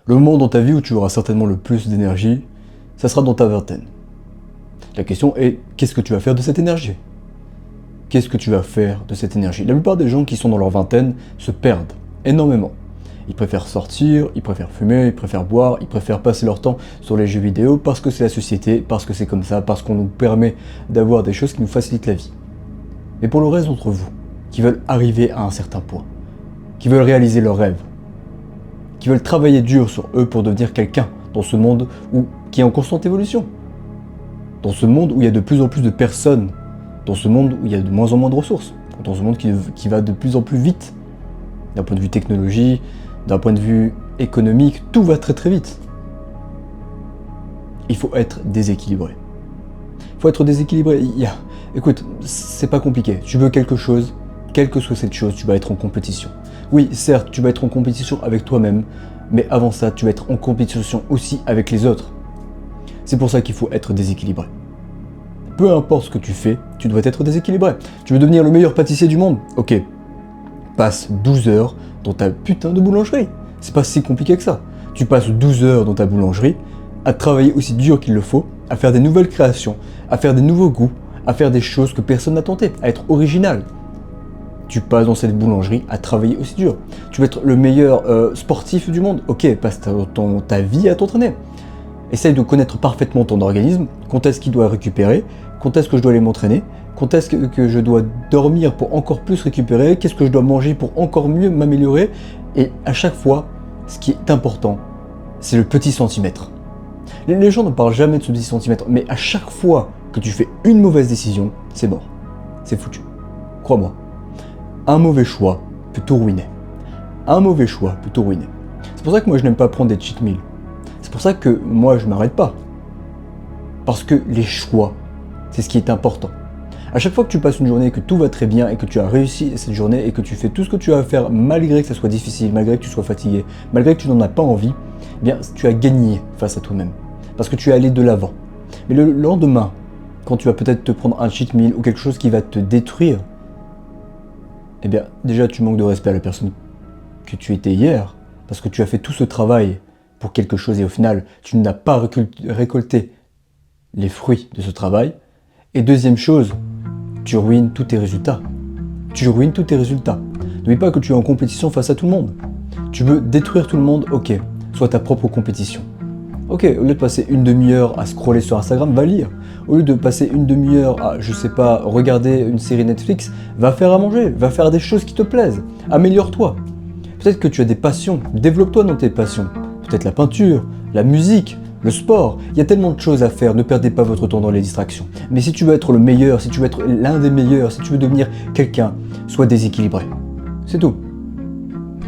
Le moment dans ta vie où tu auras certainement le plus d'énergie, ça sera dans ta vingtaine. La question est, qu'est-ce que tu vas faire de cette énergie? Qu'est-ce que tu vas faire de cette énergie? La plupart des gens qui sont dans leur vingtaine se perdent énormément. Ils préfèrent sortir, ils préfèrent fumer, ils préfèrent boire, ils préfèrent passer leur temps sur les jeux vidéo parce que c'est la société, parce que c'est comme ça, parce qu'on nous permet d'avoir des choses qui nous facilitent la vie. Mais pour le reste d'entre vous, qui veulent arriver à un certain point, qui veulent réaliser leurs rêves, qui veulent travailler dur sur eux pour devenir quelqu'un dans ce monde qui est en constante évolution, dans ce monde où il y a de plus en plus de personnes, dans ce monde où il y a de moins en moins de ressources, dans ce monde qui va de plus en plus vite, d'un point de vue technologie, d'un point de vue économique, tout va très très vite. Il faut être déséquilibré. Il faut être déséquilibré. Écoute, c'est pas compliqué. Tu veux quelque chose, quelle que soit cette chose, tu vas être en compétition. Oui, certes, tu vas être en compétition avec toi-même, mais avant ça, tu vas être en compétition aussi avec les autres. C'est pour ça qu'il faut être déséquilibré. Peu importe ce que tu fais, tu dois être déséquilibré. Tu veux devenir le meilleur pâtissier du monde? Ok. Passe 12 heures dans ta putain de boulangerie. C'est pas si compliqué que ça. Tu passes 12 heures dans ta boulangerie à travailler aussi dur qu'il le faut, à faire des nouvelles créations, à faire des nouveaux goûts, à faire des choses que personne n'a tenté, à être original. Tu passes dans cette boulangerie à travailler aussi dur. Tu veux être le meilleur sportif du monde? Ok, passe ta vie à t'entraîner. Essaye de connaître parfaitement ton organisme, quand est-ce qu'il doit récupérer, quand est-ce que je dois aller m'entraîner, quand est-ce que je dois dormir pour encore plus récupérer, qu'est-ce que je dois manger pour encore mieux m'améliorer. Et à chaque fois, ce qui est important, c'est le petit centimètre. Les gens ne parlent jamais de ce petit centimètre, mais à chaque fois que tu fais une mauvaise décision, c'est mort. C'est foutu. Crois-moi. Un mauvais choix peut tout ruiner. Un mauvais choix peut tout ruiner. C'est pour ça que moi je n'aime pas prendre des cheat meals. C'est pour ça que moi je m'arrête pas. Parce que les choix, c'est ce qui est important. À chaque fois que tu passes une journée et que tout va très bien et que tu as réussi cette journée et que tu fais tout ce que tu as à faire malgré que ça soit difficile, malgré que tu sois fatigué, malgré que tu n'en as pas envie, eh bien tu as gagné face à toi-même. Parce que tu es allé de l'avant. Mais le lendemain, quand tu vas peut-être te prendre un cheat meal ou quelque chose qui va te détruire, eh bien déjà tu manques de respect à la personne que tu étais hier, parce que tu as fait tout ce travail pour quelque chose et au final tu n'as pas récolté les fruits de ce travail. Et deuxième chose, tu ruines tous tes résultats. Tu ruines tous tes résultats. N'oublie pas que tu es en compétition face à tout le monde. Tu veux détruire tout le monde, ok, sois ta propre compétition. Ok, au lieu de passer une demi-heure à scroller sur Instagram, va lire. Au lieu de passer une demi-heure à, je sais pas, regarder une série Netflix, va faire à manger, va faire des choses qui te plaisent. Améliore-toi. Peut-être que tu as des passions, développe-toi dans tes passions. Peut-être la peinture, la musique, le sport. Il y a tellement de choses à faire, ne perdez pas votre temps dans les distractions. Mais si tu veux être le meilleur, si tu veux être l'un des meilleurs, si tu veux devenir quelqu'un, sois déséquilibré. C'est tout.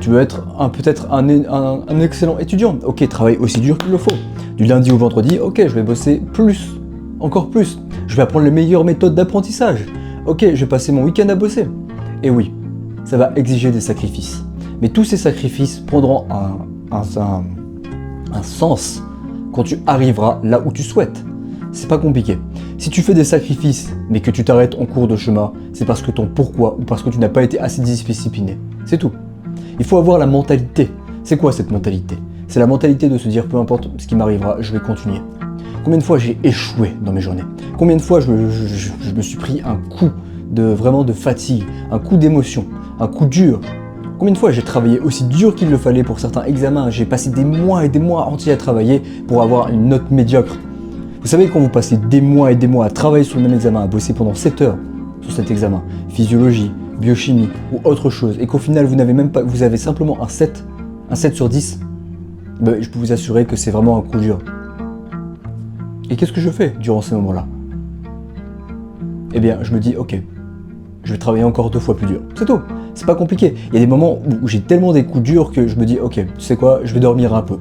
Tu veux être peut-être un excellent étudiant. Ok, travaille aussi dur qu'il le faut. Du lundi au vendredi, ok, je vais bosser plus, encore plus. Je vais apprendre les meilleures méthodes d'apprentissage. Ok, je vais passer mon week-end à bosser. Et oui, ça va exiger des sacrifices. Mais tous ces sacrifices prendront un sens quand tu arriveras là où tu souhaites. C'est pas compliqué. Si tu fais des sacrifices, mais que tu t'arrêtes en cours de chemin, c'est parce que ton pourquoi ou parce que tu n'as pas été assez discipliné. C'est tout. Il faut avoir la mentalité. C'est quoi cette mentalité? C'est la mentalité de se dire peu importe ce qui m'arrivera, je vais continuer. Combien de fois j'ai échoué dans mes journées? Combien de fois je me suis pris un coup de fatigue, un coup d'émotion, un coup dur? Combien de fois j'ai travaillé aussi dur qu'il le fallait pour certains examens? J'ai passé des mois et des mois entiers à travailler pour avoir une note médiocre. Vous savez, quand vous passez des mois et des mois à travailler sur le même examen, à bosser pendant 7 heures sur cet examen, physiologie, biochimie ou autre chose, et qu'au final vous avez simplement un 7 sur 10, je peux vous assurer que c'est vraiment un coup dur. Et qu'est-ce que je fais durant ces moments-là? Eh bien, je me dis, ok, je vais travailler encore 2 fois plus dur. C'est tout, c'est pas compliqué. Il y a des moments où j'ai tellement des coups durs que je me dis, ok, tu sais quoi, je vais dormir un peu.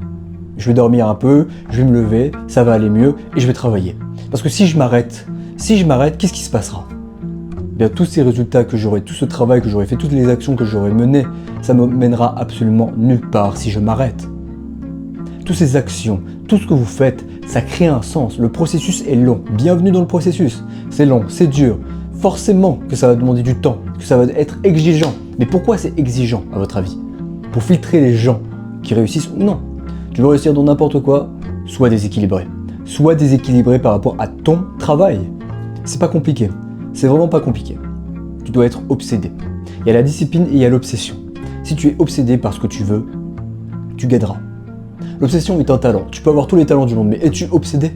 Je vais dormir un peu, je vais me lever, ça va aller mieux et je vais travailler. Parce que si je m'arrête, qu'est-ce qui se passera? Bien, tous ces résultats que j'aurai, tout ce travail que j'aurai fait, toutes les actions que j'aurai menées, ça me mènera absolument nulle part si je m'arrête. Toutes ces actions, tout ce que vous faites, ça crée un sens. Le processus est long. Bienvenue dans le processus. C'est long, c'est dur. Forcément que ça va demander du temps, que ça va être exigeant. Mais pourquoi c'est exigeant à votre avis? Pour filtrer les gens qui réussissent ou non. Tu veux réussir dans n'importe quoi, sois déséquilibré. Sois déséquilibré par rapport à ton travail. C'est pas compliqué. C'est vraiment pas compliqué. Tu dois être obsédé. Il y a la discipline et il y a l'obsession. Si tu es obsédé par ce que tu veux, tu gagneras. L'obsession est un talent. Tu peux avoir tous les talents du monde, mais es-tu obsédé?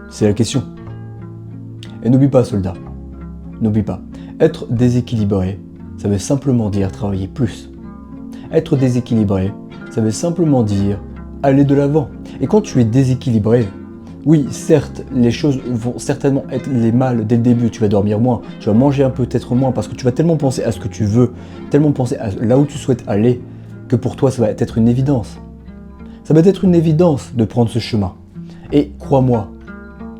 C'est la question. Et n'oublie pas, soldat. N'oublie pas. Être déséquilibré, ça veut simplement dire travailler plus. Être déséquilibré, ça veut simplement dire aller de l'avant. Et quand tu es déséquilibré, oui, certes, les choses vont certainement être les mal dès le début. Tu vas dormir moins, tu vas manger un peu, peut-être moins, parce que tu vas tellement penser à ce que tu veux, tellement penser à là où tu souhaites aller, que pour toi, ça va être une évidence. Ça va être une évidence de prendre ce chemin. Et crois-moi,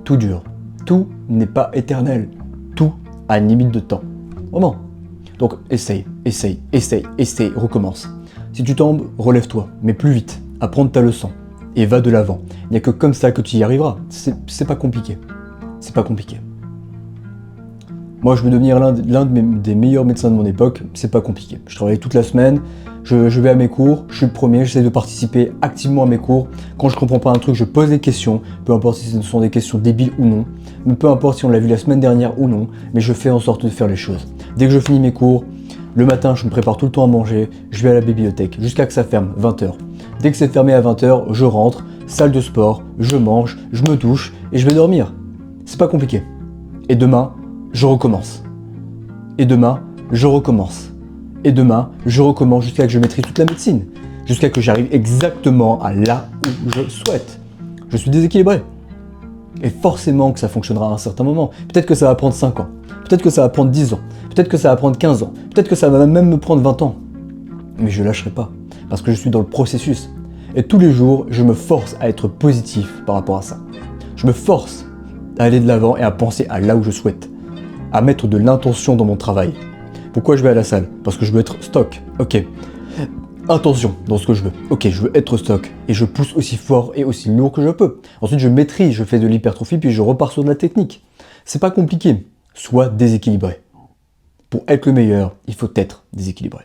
tout dure. Tout n'est pas éternel. Tout a une limite de temps. Vraiment. Donc essaye, recommence. Si tu tombes, relève-toi, mais plus vite. Apprends ta leçon et va de l'avant. Il n'y a que comme ça que tu y arriveras. C'est pas compliqué. C'est pas compliqué. Moi, je veux devenir l'un des meilleurs médecins de mon époque. C'est pas compliqué. Je travaille toute la semaine. Je vais à mes cours. Je suis le premier. J'essaie de participer activement à mes cours. Quand je comprends pas un truc, je pose des questions. Peu importe si ce sont des questions débiles ou non. Mais peu importe si on l'a vu la semaine dernière ou non. Mais je fais en sorte de faire les choses. Dès que je finis mes cours, le matin, je me prépare tout le temps à manger. Je vais à la bibliothèque jusqu'à que ça ferme, 20h. Dès que c'est fermé à 20h, je rentre, salle de sport, je mange, je me douche et je vais dormir. C'est pas compliqué. Et demain, je recommence. Et demain, je recommence. Et demain, je recommence jusqu'à que je maîtrise toute la médecine. Jusqu'à que j'arrive exactement à là où je souhaite. Je suis déséquilibré. Et forcément que ça fonctionnera à un certain moment. Peut-être que ça va prendre 5 ans. Peut-être que ça va prendre 10 ans. Peut-être que ça va prendre 15 ans. Peut-être que ça va même me prendre 20 ans. Mais je lâcherai pas. Parce que je suis dans le processus. Et tous les jours, je me force à être positif par rapport à ça. Je me force à aller de l'avant et à penser à là où je souhaite. À mettre de l'intention dans mon travail. Pourquoi je vais à la salle? Parce que je veux être stock. Ok. Intention dans ce que je veux. Ok, je veux être stock. Et je pousse aussi fort et aussi lourd que je peux. Ensuite, je maîtrise, je fais de l'hypertrophie, puis je repars sur de la technique. C'est pas compliqué. Sois déséquilibré. Pour être le meilleur, il faut être déséquilibré.